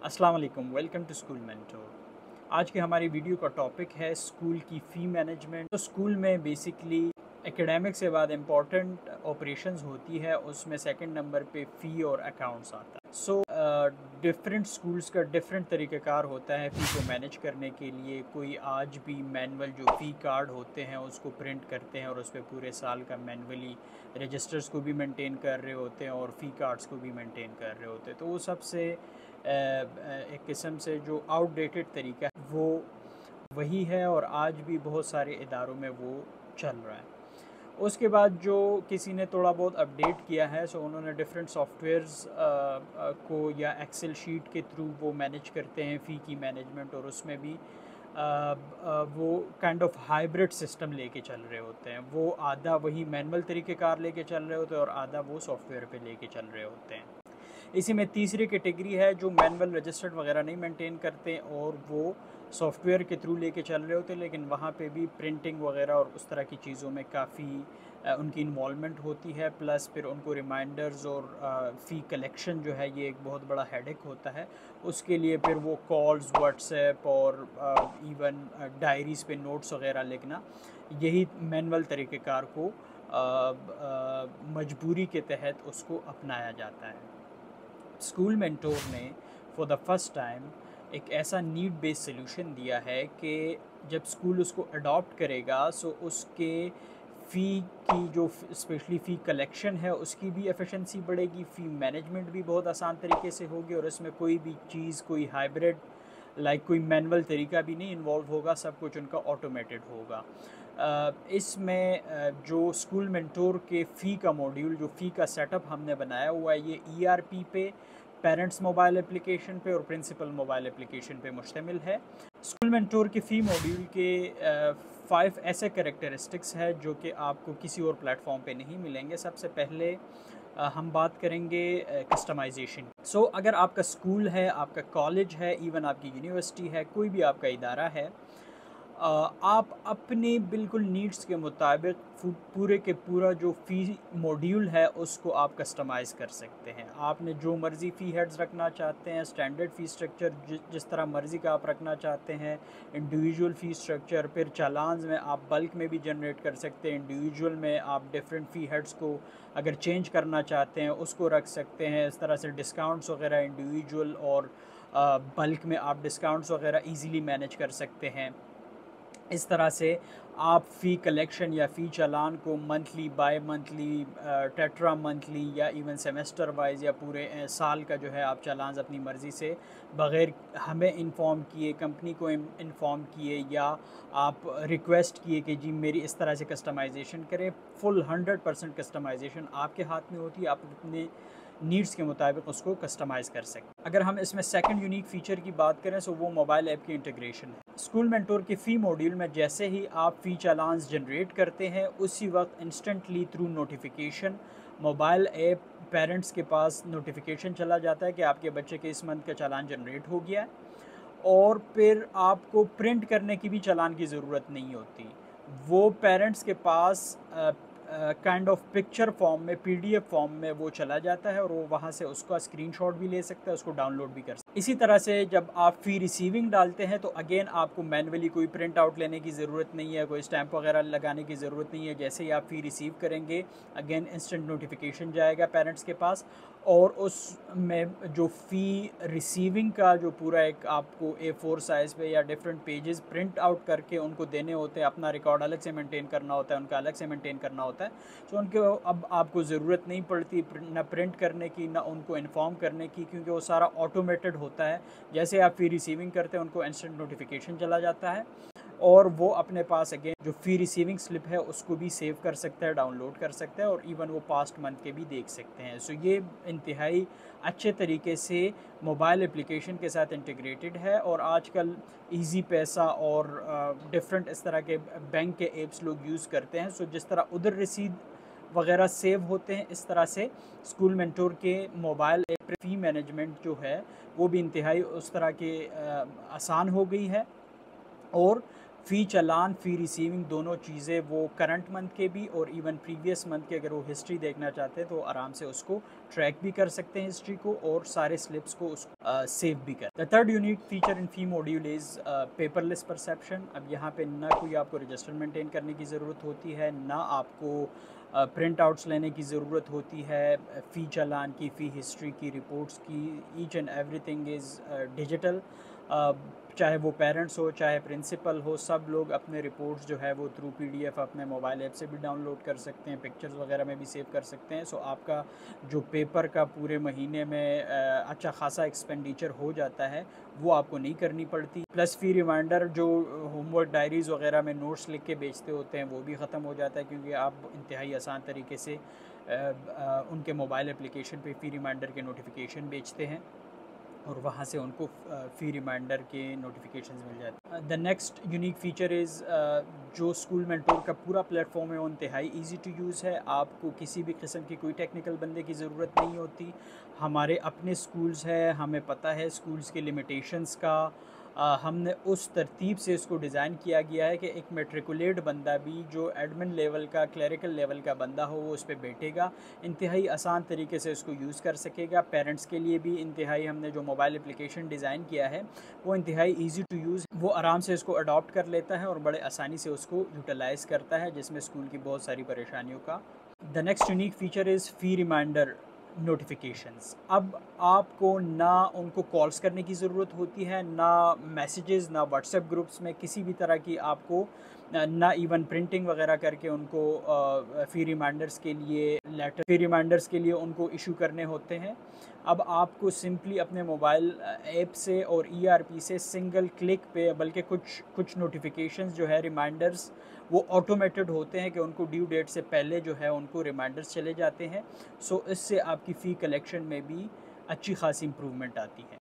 अस्सलाम वालेकुम, welcome to school mentor. आज की हमारी वीडियो का टॉपिक है स्कूल की फ़ी मैनेजमेंट। तो स्कूल में बेसिकली एकेडमिक से बाद इम्पॉर्टेंट ऑपरेशंस होती है, उसमें सेकंड नंबर पे फ़ी और अकाउंट्स आता है। सो डिफरेंट स्कूल्स का डिफरेंट तरीक़ाकार होता है फ़ी को मैनेज करने के लिए। कोई आज भी मैनुअल जो फ़ी कार्ड होते हैं उसको प्रिंट करते हैं और उस पर पूरे साल का मैनुअली रजिस्टर्स को भी मेंटेन कर रहे होते हैं और फ़ी कार्ड्स को भी मेंटेन कर रहे होते हैं। तो वो सबसे एक किस्म से जो आउटडेटेड तरीका है वो वही है और आज भी बहुत सारे इदारों में वो चल रहा है। उसके बाद जो किसी ने थोड़ा बहुत अपडेट किया है, सो उन्होंने डिफरेंट सॉफ्टवेयर्स को या एक्सेल शीट के थ्रू वो मैनेज करते हैं फ़ी की मैनेजमेंट, और उसमें भी वो काइंड ऑफ हाइब्रिड सिस्टम लेके चल रहे होते हैं। वो आधा वही मैनुअल तरीक़ेकार लेके चल रहे होते हैं और आधा वो सॉफ्टवेयर पे लेके चल रहे होते हैं। इसी में तीसरी कैटेगरी है जो मैनुअल रजिस्टर्ड वगैरह नहीं मेंटेन करते और वो सॉफ्टवेयर के थ्रू लेके चल रहे होते हैं, लेकिन वहाँ पे भी प्रिंटिंग वगैरह और उस तरह की चीज़ों में काफ़ी उनकी इन्वॉल्वमेंट होती है। प्लस फिर उनको रिमाइंडर्स और फ़ी कलेक्शन जो है ये एक बहुत बड़ा हेडेक होता है। उसके लिए फिर वो कॉल्स, व्हाट्सएप और इवन डायरीज़ पे नोट्स वगैरह लिखना, यही मैनुअल तरीक़ेकार को मजबूरी के तहत उसको अपनाया जाता है। स्कूल मेंटोर ने फॉर द फर्स्ट टाइम एक ऐसा नीड बेस्ड सोल्यूशन दिया है कि जब स्कूल उसको अडॉप्ट करेगा सो उसके फ़ी की जो स्पेशली फ़ी कलेक्शन है उसकी भी एफिशिएंसी बढ़ेगी, फ़ी मैनेजमेंट भी बहुत आसान तरीके से होगी और इसमें कोई भी चीज़, कोई हाइब्रिड कोई मैनुअल तरीका भी नहीं इन्वॉल्व होगा, सब कुछ उनका ऑटोमेटेड होगा। इसमें जो स्कूल मेंटोर के फ़ी का मॉड्यूल, जो फ़ी का सेटअप हमने बनाया हुआ है, ये ईआरपी पे, पेरेंट्स मोबाइल एप्लीकेशन पे और प्रिंसिपल मोबाइल एप्लीकेशन पे मुश्तमिल है। स्कूल मेंटोर के फ़ी मॉड्यूल के 5 ऐसे कैरेक्टरिस्टिक्स है जो कि आपको किसी और प्लेटफॉर्म पे नहीं मिलेंगे। सबसे पहले हम बात करेंगे कस्टमाइजेशन। सो अगर आपका स्कूल है, आपका कॉलेज है, इवन आपकी यूनिवर्सिटी है, कोई भी आपका इदारा है, आप अपने बिल्कुल नीड्स के मुताबिक पूरे के पूरा जो फ़ी मॉड्यूल है उसको आप कस्टमाइज़ कर सकते हैं। आपने जो मर्ज़ी फ़ी हेड्स रखना चाहते हैं, स्टैंडर्ड फ़ी स्ट्रक्चर जिस तरह मर्ज़ी का आप रखना चाहते हैं, इंडिविजुअल फ़ी स्ट्रक्चर, फिर चालान्स में आप बल्क में भी जनरेट कर सकते हैं, इंडिविजुअल में आप डिफरेंट फ़ी हेड्स को अगर चेंज करना चाहते हैं उसको रख सकते हैं। इस तरह से डिस्काउंट्स वगैरह इंडिविजुअल और बल्क में आप डिस्काउंट्स वगैरह ईज़िली मैनेज कर सकते हैं। इस तरह से आप फ़ी कलेक्शन या फ़ी चालान को monthly, by monthly, tetra monthly या इवन सेमेस्टर वाइज़ या पूरे साल का जो है आप चालान अपनी मर्ज़ी से बग़ैर हमें इन्फ़ॉर्म किए, कंपनी को इन्फ़ॉर्म किए या आप रिक्वेस्ट किए कि जी मेरी इस तरह से कस्टमाइज़ेशन करें, फुल 100% कस्टमाइज़ेशन आपके हाथ में होती है। आप अपने नीड्स के मुताबिक उसको कस्टमाइज़ कर सकते हैं। अगर हम इसमें सेकंड यूनिक फ़ीचर की बात करें तो वो मोबाइल ऐप की इंटीग्रेशन है। स्कूल मेंटोर के फ़ी मॉड्यूल में जैसे ही आप फ़ी चालान्स जनरेट करते हैं उसी वक्त instantly through notification mobile app parents के पास नोटिफिकेशन चला जाता है कि आपके बच्चे के इस मंथ का चालान जनरेट हो गया है, और फिर आपको प्रिंट करने की भी चालान की ज़रूरत नहीं होती। वो पेरेंट्स के पास काइंड ऑफ पिक्चर फॉर्म में, पीडीएफ फॉर्म में वो चला जाता है और वो वहाँ से उसका स्क्रीनशॉट भी ले सकता है, उसको डाउनलोड भी कर सकता है। इसी तरह से जब आप फ़ी रिसीविंग डालते हैं तो अगेन आपको मैनुअली कोई प्रिंट आउट लेने की ज़रूरत नहीं है, कोई स्टैंप वगैरह लगाने की ज़रूरत नहीं है। जैसे ही आप फ़ी रिसीव करेंगे अगेन इंस्टेंट नोटिफिकेशन जाएगा पेरेंट्स के पास, और उसमें जो फ़ी रिसीविंग का जो पूरा एक आपको A4 साइज़ पे या डिफरेंट पेजेस प्रिंट आउट करके उनको देने होते हैं, अपना रिकॉर्ड अलग से मेंटेन करना होता है, उनका अलग से मेंटेन करना होता है। तो उनको अब आपको ज़रूरत नहीं पड़ती ना प्रिंट करने की, ना उनको इन्फॉर्म करने की, क्योंकि वो सारा ऑटोमेटेड होता है। जैसे आप फ़ी रिसीविंग करते हैं उनको इंस्टेंट नोटिफिकेशन चला जाता है और वो अपने पास अगेन जो फ़ी रिसीविंग स्लिप है उसको भी सेव कर सकता है, डाउनलोड कर सकता है और इवन वो पास्ट मंथ के भी देख सकते हैं। सो ये इंतहाई अच्छे तरीके से मोबाइल एप्लीकेशन के साथ इंटीग्रेटेड है, और आजकल इजी पैसा और डिफरेंट इस तरह के बैंक के ऐप्स लोग यूज़ करते हैं। सो जिस तरह उधर रसीद वगैरह सेव होते हैं, इस तरह से स्कूल मेंटोर के मोबाइल ऐप फ़ी मैनेजमेंट जो है वो भी इंतहाई उस तरह के आसान हो गई है, और फ़ी चालान, फ़ी रिसीविंग दोनों चीज़ें वो करंट मंथ के भी और इवन प्रीवियस मंथ के अगर वो हिस्ट्री देखना चाहते हैं तो आराम से उसको ट्रैक भी कर सकते हैं हिस्ट्री को और सारे स्लिप्स को सेव भी कर। The third unique feature in fee module is paperless perception. अब यहाँ पे ना कोई आपको रजिस्टर मेंटेन करने की ज़रूरत होती है, ना आपको प्रिंट आउट्स लेने की ज़रूरत होती है। फ़ी चालान की, फ़ी हिस्ट्री की, रिपोर्ट्स की, each and everything is digital. चाहे वो पेरेंट्स हो, चाहे प्रिंसिपल हो, सब लोग अपने रिपोर्ट्स जो है वो थ्रू पीडीएफ अपने मोबाइल ऐप से भी डाउनलोड कर सकते हैं, पिक्चर्स वगैरह में भी सेव कर सकते हैं। सो आपका जो पेपर का पूरे महीने में अच्छा खासा एक्सपेंडिचर हो जाता है वो आपको नहीं करनी पड़ती। प्लस फ़ी रिमाइंडर जो होमवर्क डायरीज़ वगैरह में नोट्स लिख के बेचते होते हैं वो भी ख़त्म हो जाता है, क्योंकि आप इंतहाई आसान तरीके से उनके मोबाइल एप्लीकेशन पे फ़ी रिमाइंडर के नोटिफिकेशन बेचते हैं और वहाँ से उनको फ़ी रिमाइंडर के नोटिफिकेशंस मिल जाते हैं। The next unique feature is जो स्कूल मेंटोर का पूरा प्लेटफॉर्म है वो इंतहाई ईजी टू यूज़ है। आपको किसी भी किस्म की कोई टेक्निकल बंदे की ज़रूरत नहीं होती। हमारे अपने स्कूल्स है, हमें पता है स्कूल्स के लिमिटेशंस का। हमने उस तरतीब से इसको डिज़ाइन किया गया है कि एक मेट्रिकुलेट बंदा भी जो एडमिन लेवल का, क्लरिकल लेवल का बंदा हो वो उस पर बैठेगा, इंतहाई आसान तरीके से इसको यूज़ कर सकेगा। पेरेंट्स के लिए भी इंतहाई हमने जो मोबाइल एप्लीकेशन डिज़ाइन किया है वो इंतहाई ईजी टू यूज़, वो आराम से इसको अडॉप्ट कर लेता है और बड़े आसानी से उसको यूटिलाइज़ करता है, जिसमें स्कूल की बहुत सारी परेशानियों का। The next unique feature is fee reminder notifications. अब आपको ना उनको कॉल्स करने की ज़रूरत होती है, ना मैसेजेस, ना व्हाट्सएप ग्रुप्स में किसी भी तरह की आपको ना इवन प्रिंटिंग वगैरह करके उनको फ़ी रिमाइंडर्स के लिए लेटर, फ़ी रिमाइंडर्स के लिए उनको इशू करने होते हैं। अब आपको सिंपली अपने मोबाइल ऐप से और ईआरपी से सिंगल क्लिक पे, बल्कि कुछ नोटिफिकेशंस जो है रिमाइंडर्स वो ऑटोमेटेड होते हैं कि उनको ड्यू डेट से पहले जो है उनको रिमाइंडर्स चले जाते हैं। सो इससे आपकी फ़ी कलेक्शन में भी अच्छी खासी इम्प्रूवमेंट आती है।